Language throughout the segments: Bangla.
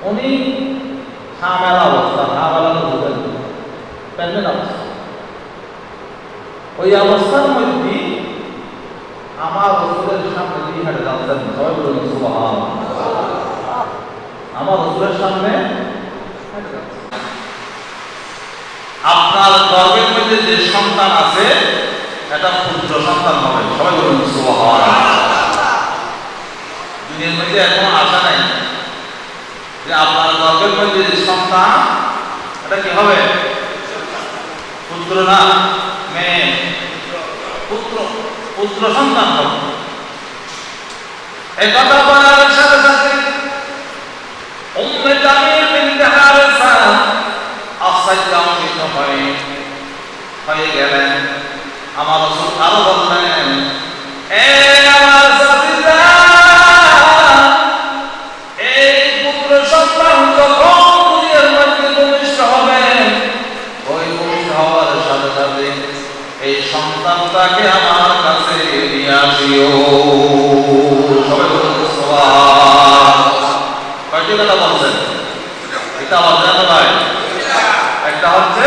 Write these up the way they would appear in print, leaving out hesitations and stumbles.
উনি হামেলা অবস্থা, হামেলা বুঝেন প্রেগনেন্ট অবস্থা। ওই অবস্থার মধ্যে আমার রসুলের সামনে দিয়ে হেঁটে যাচ্ছেন, সবাই বলুন সুবহানাল্লাহ। আমার রসুলের সামনে আপনার গর্ভের মধ্যে যে সন্তান আছে এটা পুত্র সন্তান হবে, সবাই বলুন সুবহানাল্লাহ। দুনিয়ার মধ্যে এখনো আশা নাই যে আপনার গর্ভের মধ্যে যে সন্তান এটা কি হবে, পুত্র না মেয়ে, পুত্র, পুত্র সন্তান হবে। এই কথা বলার সাথে সাথে উম্মে জামিল বিনতে হারিসা আশ্চর্যান্বিত হয়ে গেলেন। আমার রাসূল আরো বললেন, আমার সাথীরা, এই পুত্র সন্তান যখন দুনিয়ার মধ্যে ভূমিষ্ঠ হবে, ওই ভূমিষ্ঠ হওয়ার সাথে সাথে এই সন্তানটাকে আমার কাছে নিয়ে আসিও। সবাই বলুন সুবহানাল্লাহ। কয়টি কথা বলছেন? এটা আবার জানা ভাই, একটা হচ্ছে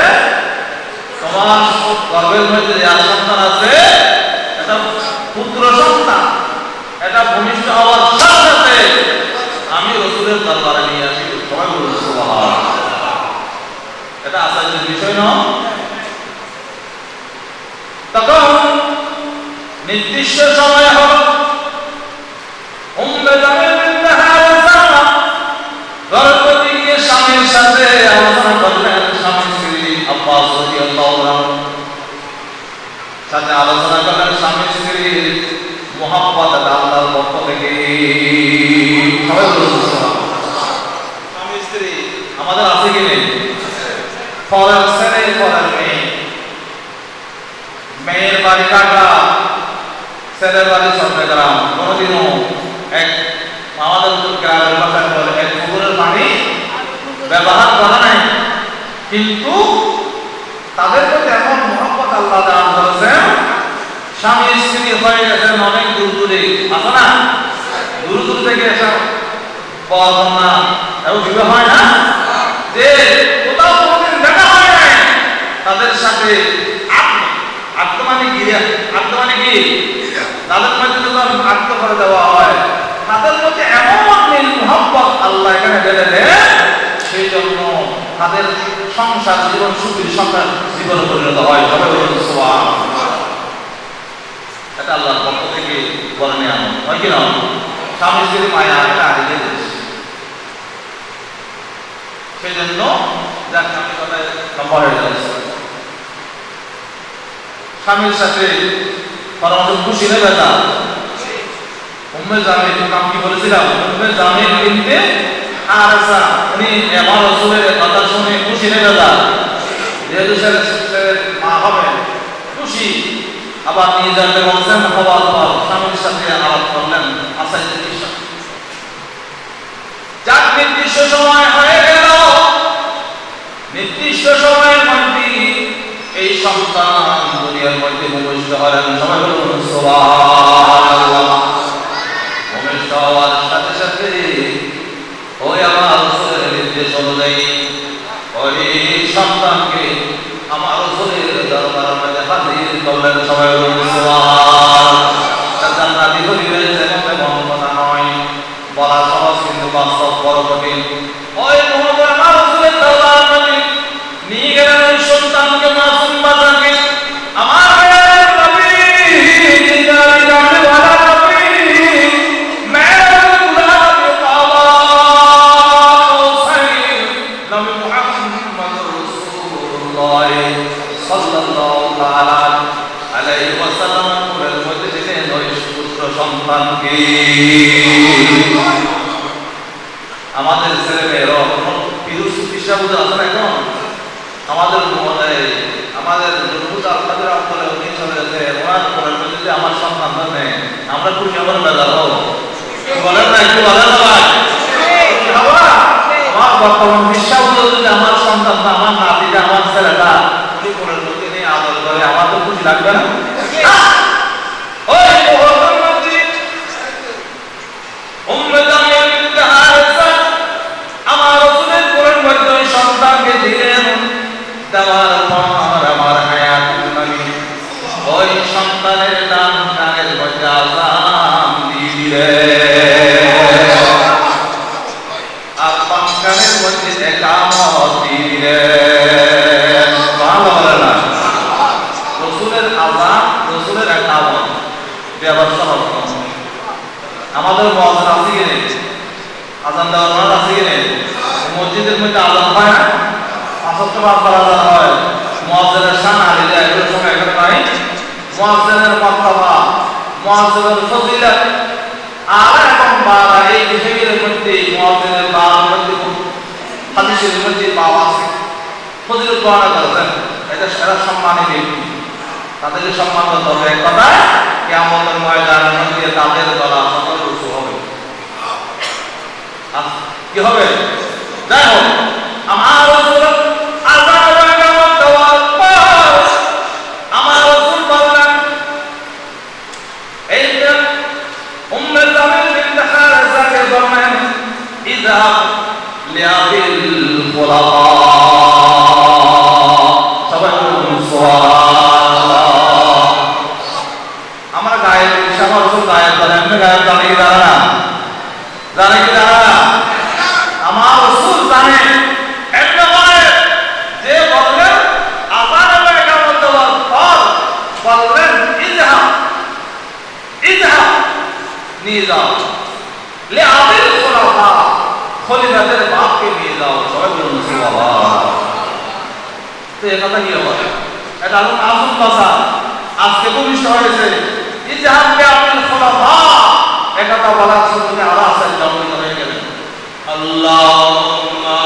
তোমার গর্ভের মধ্যে যে সন্তান আছে এটা পুত্র সন্তান, এটা ভূমিষ্ঠ হওয়ার সাথে সাথে আমি রাসূলের দরবারে নিয়ে আসি। সবাই বলুন সুবহানাল্লাহ। এটা আশ্চর্যের বিষয় নয়। তখন নির্দিষ্ট সময় হলো, উম্মে জামিল বিনতে হারিসা গর্ভবতী গিয়ে স্বামীর সাথে আলোচনা করলেন। স্বামী স্ত্রী আব্বাস রাদিয়াল্লাহু আনহু সাথে আলোচনা করলেন। স্বামী স্ত্রীর মুহাব্বত আল্লাহর পক্ষ থেকে। সবাই বলুন স্বামী স্ত্রী আমাদের আছে কি নেই? ফরের ছেলে, ফরের মেয়ে, মেয়ের বাড়ি ঢাকা, ছেলের বাড়ি চট্টগ্রাম। কোনোদিনও এক আমাদের গ্রামের ভাষায় বলে এক পুকুরের পানি ব্যবহার করা নাই, কিন্তু তাদের প্রতি এমন মহব্বত আল্লাহ দান করেছেন, স্বামী স্ত্রী হয়ে গেছেন অনেক দূর দূরে। আছে না? দূর দূর থেকে এসে পাওয়া না, এবং বিবাহ হয় না, যে কোথাও কোনোদিন দেখা হয় নাই, তাদের সাথে আত্ম মানে কি, আত্ম মানে কি, তাদের মধ্যে যখন আত্ম করে দেওয়া হয়, তাদের মধ্যে এমন মিল মুহাব্বত আল্লাহ এখানে বেঁধে দেন, সেই জন্য তাদের সংসার জীবন সুখী সংসার জীবন পরিণত হয়। সবাই বলুন সুবহানাল্লাহ। এটা আল্লাহর পক্ষ থেকে বলে নেওয়া হয় কি না? স্বামী স্ত্রী মায়া এটা হারিয়ে দিয়েছে। সেই জন্য যার স্বামী কথায় নম্বর হয়ে যাচ্ছে, স্বামীর সাথে পরামর্শ খুশি নেবে না। উম্মে জামিল নাম কি বলেছিলাম? উম্মে জামিল বিনতে হারিসা, উনি আমার রাসূলের কথা শুনে খুশি নেবে না, যেহেতু ছেলের মা হবে খুশি। আবার নিয়ে যাবে বলছেন, হওয়ার পর স্বামীর সাথে আলাপ করলেন। আচ্ছা, যাক নির্দিষ্ট সময় হয়ে গেল, নির্দিষ্ট সময়ের মধ্যে এই সন্তান দুনিয়ার মধ্যে ভূমিষ্ঠ হলেন। সবাই বলুন সুবহানাল্লাহ। ভূমিষ্ঠ হওয়ার সাথে সাথে ওই আমার রাসূলের নির্দেশ অনুযায়ী ওই সন্তানকে আমার রাসূলের দরবারে মধ্যে হাজির করলেন। সবাই বলুন সুবহানাল্লাহ। জান্নাতি পরিবেশ এবং কথা নয়, বলা সহজ কিন্তু বাস্তব বড় কঠিন। ওই মুহূর্তে আমার রাসূলের দরবারে মধ্যে নিয়ে গেলেন ওই সন্তানকে, মাসুম বাচ্চাকে। আমার নবী জিন্দারি জানলে ভালো নবী মেরে গুলাম বাবা সাইয়্যিদ নবী মুহাম্মদ রাসূলুল্লাহ সাল্লাল্লাহু তাআলা আলাইহি ওয়াসাল্লাম কোলের মধ্যে দিলেন ওই পুত্র সন্তানকে। আমাদের ছেলেমেয়েরা পিরুজ হিসাব বুঝে আছে না এখন আমাদের আমাদের আপনাদের আপনারা উনি চলে গেছে ওনার পরে যদি আমার সন্তান ধরে আমরা খুশি আমার বেজার হব বলেন না একটু বলেন না ভাই আমার বর্তমান হিসাব যদি আমার সন্তান আমার নাতিটা আমার ছেলেটা উনি পরের মধ্যে নিয়ে আদর করে আমার তো খুশি লাগবে না ওই আমার রাসূলের কোরআন মধ্যে সন্তানকে দিলেন দেওয়ার পর আমার হায়াতুল নবী ওই সন্তানের নাম কানের মধ্যে আযান দিয়ে দিলেন আর কানের মধ্যে ইকামত দিয়ে দিলেন সুবহানাল্লাহ রাসূলের আযান রাসূলের ইকামত ব্যবস্থা হতো আমাদের মুয়াজ্জিন আছে কি নেই আযান দেওয়ার মানুষ আছে কি নেই মসজিদের মধ্যে আযান হয় না আসলে আযান হয় মুয়াজ্জিনের শান আলী এগুলো সময় এখানে নাই মুয়াজ্জিনের মারতাবা মুয়াজ্জিনের ফজিলত আর এবং বারা এই বিষয়ের মধ্যে মুয়াজ্জিনের বারার মধ্যে হাদিসের মধ্যে পাওয়া আছে ফজিলত বর্ণনা করেছেন এটা সেরা সম্মানী ব্যক্তি তাদেরকে সম্মান করতে হবে এক কথায় কিয়ামতের ময়দানের মধ্যে তাদের গলা সকল উঁচু হবে কি হবে যাই হোক আমার রাসূল আযান দেওয়ার পর আমার রাসূল বললেন এইটা উম্মে জামিল বিনত হারিসাকে বললেন ইযহাব লিআবিল খুলাফা সবাই বলুন সুবহানাল্লাহ আমরা গায়ের আমার রাসূল গায়ের বলেন না গায়ের জানে কি জানে না আমার রাসূল জানে একবারে যে বললেন আযান এবং ইকামত দেওয়ার পর বললেন ইযহাব নিয়ে যাও লিআবিল খুলাফা খলিফাদের বাপকে নিয়ে যাও সবাই বলুন সুবহানাল্লাহ তো এই কথা কি হবে এটা আলম আসল ভাষা আজকে ভূমিষ্ঠ হয়েছে ইযহাব লিআবিল খুলাফা একথা বলার শুনে আরো আসার জন্মিত হয়ে গেলেন আল্লাহুম্মা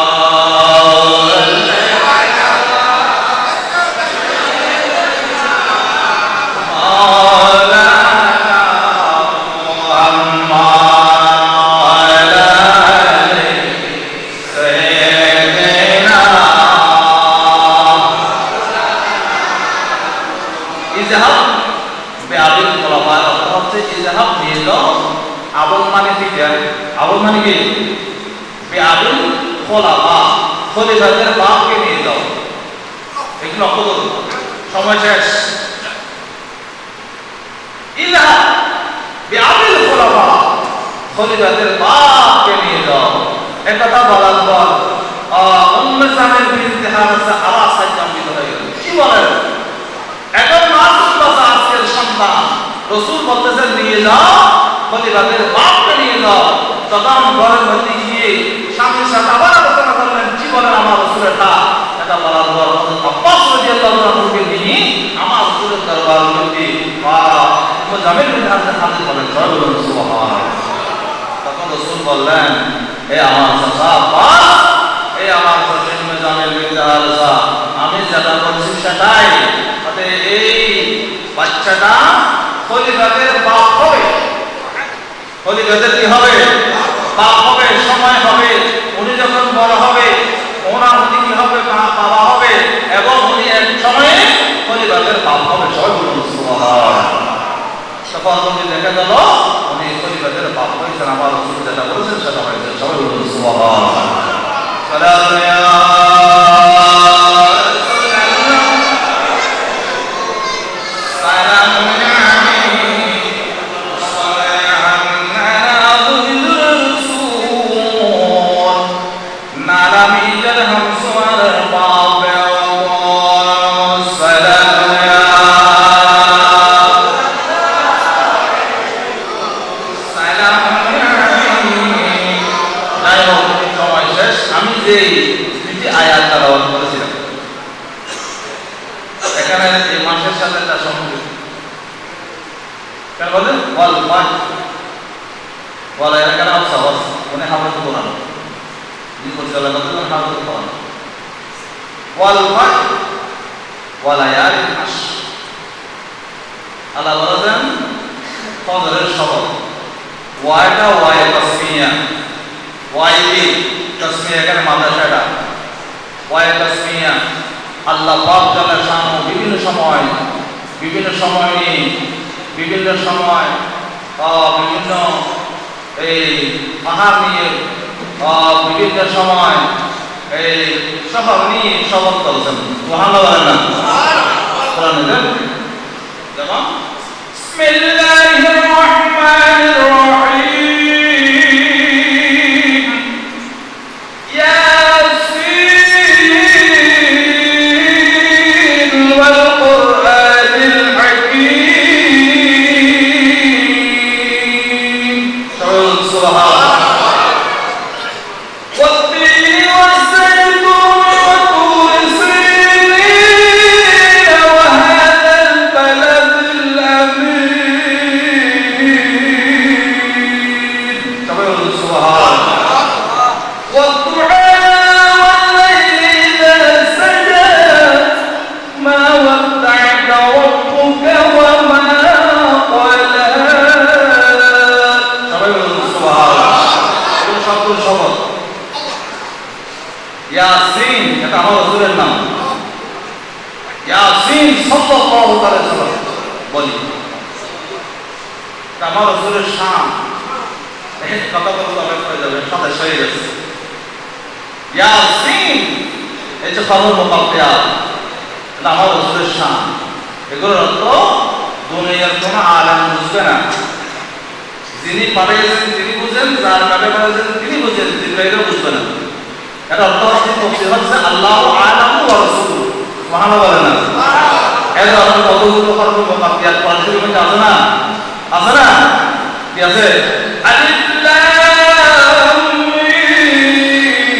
খলিফাদের বাপকে নিয়ে যাও একটু লক্ষ্য করুন সময় শেষ ইযহাব বিআবিল খুলাফা খলিফাদের বাপকে নিয়ে যাও একথা বলার পর উম্মে জামিল বিনত হারিসা আবার সাজ্জামিত হয়ে গেল কি বলেন এখন মাসুম বাসা আজকের সন্তান রাসূল বলতেছেন নিয়ে যাও খলিফাদের বাপকে নিয়ে যাও তখন ঘরের মধ্যে গিয়ে স্বামীর সাথে আবার আলোচনা করলেন কি বলেন আমার রাসূলের এটা বলার পর আব্বাস রাদিয়াল্লাহু আনহুকে নিয়ে আমার রাসূলের দরবার মধ্যে জামিল বিন হারিসা হাজির হলেন সুবহানাল্লাহ তখন রাসূল বললেন হে আমার চাচা আব্বাস হে আমার জামিল বিন হারিসা আমি যেটা বলছি সেটাই তাতে এই বাচ্চাটা খলিফাদের বাপ হবে খলিফাদের কি হবে বাপ হবে সময় হবে উনি যখন বড় হবে ওনার উনি কি হবে বাবা হবে এবং উনি এক সময়ে খলিফাদের বাপ হবে সবাই বলুন সুবহানাল্লাহ তখন উনি দেখা গেল উনি খলিফাদের বাপ হয়েছেন আমার রাসূল যেটা বলেছেন সেটা হয়েছে সবাই বলুন সুবহানাল্লাহ Wala yang kena usah, ini harus dikurang. Ini kurang kalau kita harus dikurang. ওয়াল ফাজর ওয়া লায়ালিন আশর। আল্লাহ বলেন ফজরের শপথ। ওয়াইটা ওয়াই তাসমিয়া, ওয়াই কি তাসমিয়া, এখানে মাদ্রাসাটা ওয়াই তাসমিয়া। আল্লাহ পাক জাল্লা শানহু বিভিন্ন সময় বিভিন্ন বিভিন্ন এই পাহাড় নিয়ে বিভিন্ন সময় এই শহর নিয়ে শপথ করেছেন। সুবহানাল্লাহ বলেন না? সুবহানাল্লাহ। যেমন বিসমিল্লাহির রহমানির রহিম, ইয়াসিন ওয়াল কুরআনিল হাকীম। সুবহানাল্লাহ। ইয়াসিন, এটা আমার রাসূলের নাম। ইয়াসিন সাল্লাল্লাহু আলাইহি ওয়াসাল্লাম বলি, এটা আমার রাসূলের শান। এই কথা বলতে অনেক হয়ে যাবে, সাথে হয়ে গেছে। ইয়াসিন এই যে খবর মুকাদ্দিয়াত, এটা আমার রাসূলের শান। এগুলোর অর্থ দুনিয়ার কোনো আলেম বুঝবে না। যিনি পাঠিয়েছেন তিনি বুঝেন, যার নামে পাঠিয়েছেন তিনি বুঝেন, জিবরাইলও বুঝবে না। এটা অর্থ হচ্ছে আল্লাহু আ'লামু ওয়া রাসূলুহু। সুবহানাল্লাহ বলেন না? এর অর্থ কতগুলো খবর মুকাদ্দিয়াত কোরআনের মধ্যে আছে না? আছে না? কি আছে? আলিফ লাম মিম,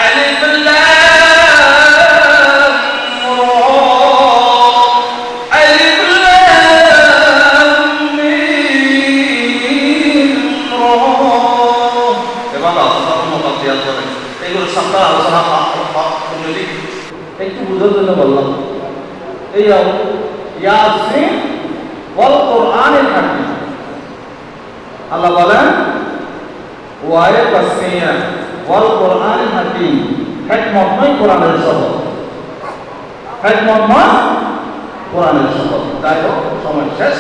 আলিফ লাম এগুলো সবটা আলোচনা একটু বুঝার জন্য বললাম। এই ইয়াসিন ওয়াল কুরআনিল হাকীম, আল্লাহ বলেন ওয়ায়ে তাসমিয়া ওয়াল কুরআনিল হাকীম, হিকমতময় কোরআনের শপথ, হিকমতময় কোরআনের শপথ। যাই হোক, সময় শেষ।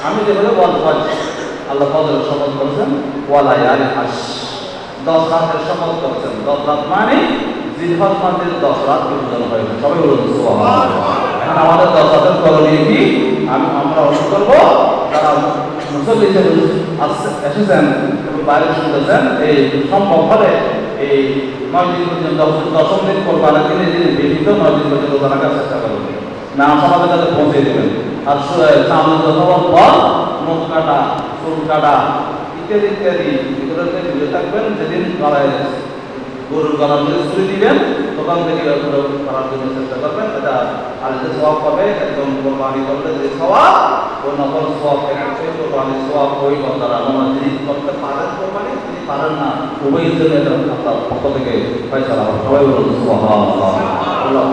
আমি যেভাবে ওয়াল ফাজর, আল্লাহ ফজরের শপথ করেছেন, ওয়া লায়ালিন আশর, 10 রাতের শপথ করেছেন। 10 রাত মানে জিলহজ মাসের 10 রাত বোঝানো হয়েছে। সবাই বলুন সুবহানাল্লাহ। এখন আমাদের 10 রাতের করণীয় কি আমরা অনুসরণ করব। যারা মুসল্লি এসেছেন এবং বাইরে শুনতেছেন, এই সম্ভব হলে এই 9 দিন পর্যন্ত, 10ম দিন কোরবানের দিনে যিনি ব্যতীত 9 দিন পর্যন্ত রোজা রাখার চেষ্টা করবেন, না সমাজে তাদের পৌঁছে দেবেন। আর সামনে যতবার পর মুখ কাটা, চুল কাটা ইত্যাদি ইত্যাদি এগুলোতে দূরে থাকবেন। যেদিন গলায় গরুর গলা ধরে ছুরি দিবেন, দোকান থেকে করার জন্য চেষ্টা করবেন। এটা আর যে সওয়াব পাবে একদম কোরবানি করলে যে সওয়াব, ও নকল সওয়াব একই কোরবানির সওয়াব ওই বান্দারা যিনি করতে পারেন কোরবানি, তিনি পারেন না, উভয়ের জন্য এটা আপনার পক্ষ থেকে ফয়সালা হবে। সবাই বলুন সুবহানাল্লাহ। আল্লাহ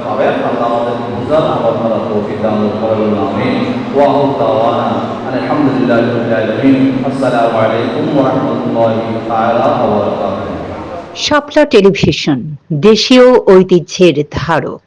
পাবেন। আল্লাহ আমাদের বুঝার আপনারা তৌফিক দান করুন। সবাই বলুন আমিন। ওয়া হুদাওয়ানা আলহামদুলিল্লাহি রাব্বিল আলামিন। আসসালামু আলাইকুম ওয়া রাহমাতুল্লাহি তাআলা ওয়া বারাকাতুহু। শাপলা টেলিভিশন, দেশীয় ঐতিহ্যের ধারক।